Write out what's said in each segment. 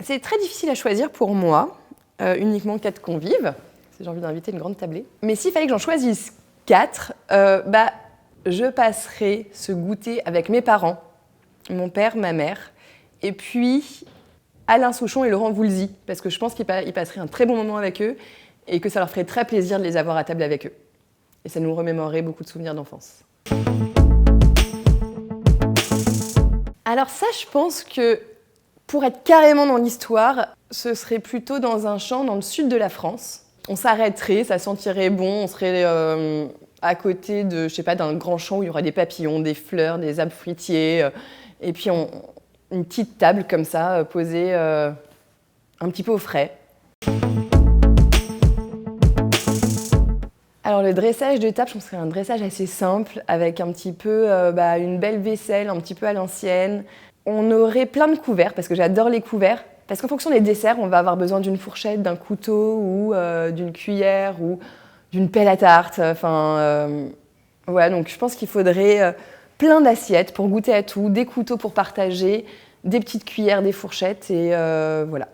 C'est très difficile à choisir pour moi, uniquement 4 convives, si j'ai envie d'inviter une grande tablée. Mais s'il fallait que j'en choisisse 4, je passerais ce goûter avec mes parents, mon père, ma mère, et puis Alain Souchon et Laurent Voulzy, parce que je pense qu'ils passeraient un très bon moment avec eux et que ça leur ferait très plaisir de les avoir à table avec eux. Et ça nous remémorerait beaucoup de souvenirs d'enfance. Alors ça, je pense que pour être carrément dans l'histoire, ce serait plutôt dans un champ dans le sud de la France. On s'arrêterait, ça sentirait bon, on serait à côté de, je sais pas, d'un grand champ où il y aurait des papillons, des fleurs, des arbres fruitiers, et puis une petite table comme ça, posée un petit peu au frais. Alors le dressage de table, je pense que c'est un dressage assez simple, avec un petit peu une belle vaisselle, un petit peu à l'ancienne. On aurait plein de couverts, parce que j'adore les couverts. Parce qu'en fonction des desserts, on va avoir besoin d'une fourchette, d'un couteau, ou d'une cuillère, ou d'une pelle à tarte. Voilà, donc je pense qu'il faudrait plein d'assiettes pour goûter à tout, des couteaux pour partager, des petites cuillères, des fourchettes, et voilà.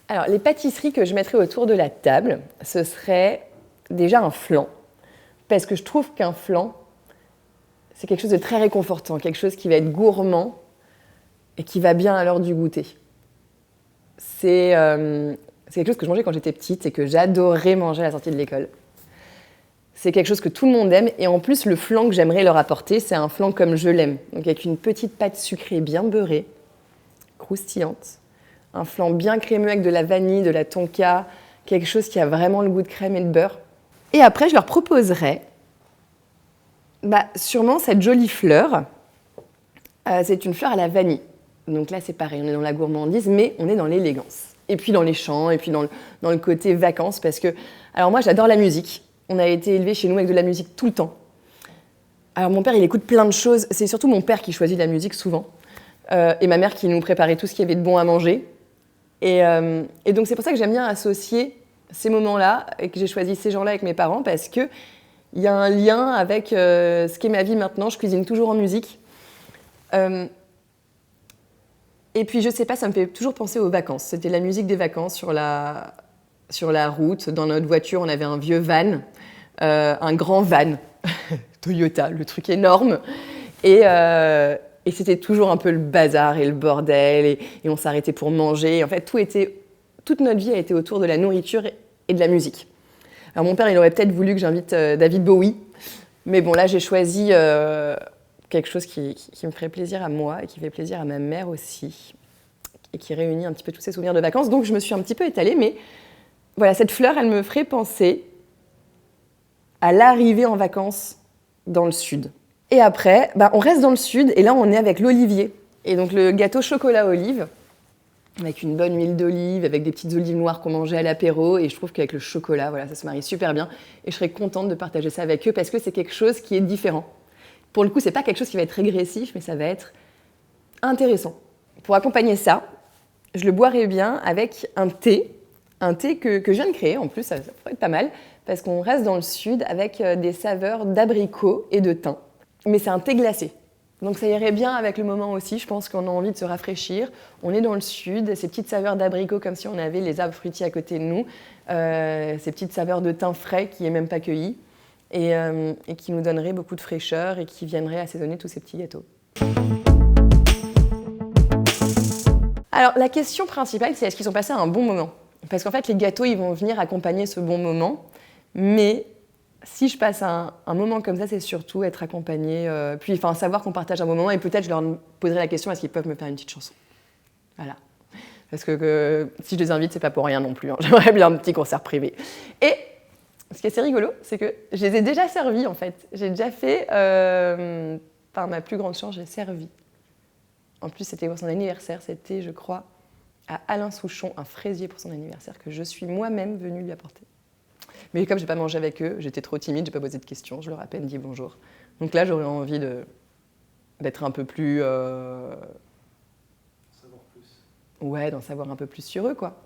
Alors, les pâtisseries que je mettrais autour de la table, ce serait déjà un flan. Parce que je trouve qu'un flan, c'est quelque chose de très réconfortant, quelque chose qui va être gourmand et qui va bien à l'heure du goûter. C'est quelque chose que je mangeais quand j'étais petite et que j'adorais manger à la sortie de l'école. C'est quelque chose que tout le monde aime et en plus, le flan que j'aimerais leur apporter, c'est un flan comme je l'aime. Donc avec une petite pâte sucrée bien beurrée, croustillante. Un flan bien crémeux avec de la vanille, de la tonka, quelque chose qui a vraiment le goût de crème et de beurre. Et après, je leur proposerais sûrement cette jolie fleur. C'est une fleur à la vanille. Donc là, c'est pareil, on est dans la gourmandise, mais on est dans l'élégance. Et puis dans les chants, et puis dans le côté vacances, parce que... Alors moi, j'adore la musique. On a été élevés chez nous avec de la musique tout le temps. Alors mon père, il écoute plein de choses. C'est surtout mon père qui choisit la musique souvent. Et ma mère qui nous préparait tout ce qu'il y avait de bon à manger. Et donc c'est pour ça que j'aime bien associer ces moments-là et que j'ai choisi ces gens-là avec mes parents parce qu'il y a un lien avec ce qu'est ma vie maintenant. Je cuisine toujours en musique. Et puis je sais pas, ça me fait toujours penser aux vacances. C'était la musique des vacances sur la route. Dans notre voiture, on avait un vieux van, un grand van, Toyota, le truc énorme. Et c'était toujours un peu le bazar et le bordel, et on s'arrêtait pour manger. En fait, toute notre vie a été autour de la nourriture et de la musique. Alors mon père, il aurait peut-être voulu que j'invite David Bowie, mais bon, là, j'ai choisi quelque chose qui me ferait plaisir à moi et qui fait plaisir à ma mère aussi, et qui réunit un petit peu tous ces souvenirs de vacances. Donc, je me suis un petit peu étalée, mais voilà, cette fleur, elle me ferait penser à l'arrivée en vacances dans le sud. Et après, on reste dans le sud, et là, on est avec l'olivier. Et donc, le gâteau chocolat-olive, avec une bonne huile d'olive, avec des petites olives noires qu'on mangeait à l'apéro. Et je trouve qu'avec le chocolat, voilà, ça se marie super bien. Et je serais contente de partager ça avec eux, parce que c'est quelque chose qui est différent. Pour le coup, c'est pas quelque chose qui va être régressif, mais ça va être intéressant. Pour accompagner ça, je le boirais bien avec un thé que je viens de créer. En plus, ça pourrait être pas mal, parce qu'on reste dans le sud avec des saveurs d'abricot et de thym. Mais c'est un thé glacé. Donc ça irait bien avec le moment aussi, je pense qu'on a envie de se rafraîchir. On est dans le sud, ces petites saveurs d'abricot comme si on avait les arbres fruitiers à côté de nous, ces petites saveurs de thym frais qui n'est même pas cueilli, et qui nous donneraient beaucoup de fraîcheur et qui viendraient assaisonner tous ces petits gâteaux. Alors la question principale, c'est est-ce qu'ils ont passé un bon moment ? Parce qu'en fait, les gâteaux, ils vont venir accompagner ce bon moment, mais si je passe un moment comme ça, c'est surtout être accompagné, puis savoir qu'on partage un bon moment, et peut-être je leur poserai la question, est-ce qu'ils peuvent me faire une petite chanson ? Voilà. Parce que si je les invite, c'est pas pour rien non plus, hein. J'aimerais bien un petit concert privé. Et ce qui est assez rigolo, c'est que je les ai déjà servis, en fait. J'ai déjà fait, par ma plus grande chance, j'ai servi. En plus, c'était pour son anniversaire, c'était, je crois, à Alain Souchon, un fraisier pour son anniversaire, que je suis moi-même venue lui apporter. Mais comme je n'ai pas mangé avec eux, j'étais trop timide, je n'ai pas posé de questions, je leur ai à peine dit bonjour. Donc là, j'aurais envie d'être un peu plus... Savoir plus. Ouais, d'en savoir un peu plus sur eux, quoi.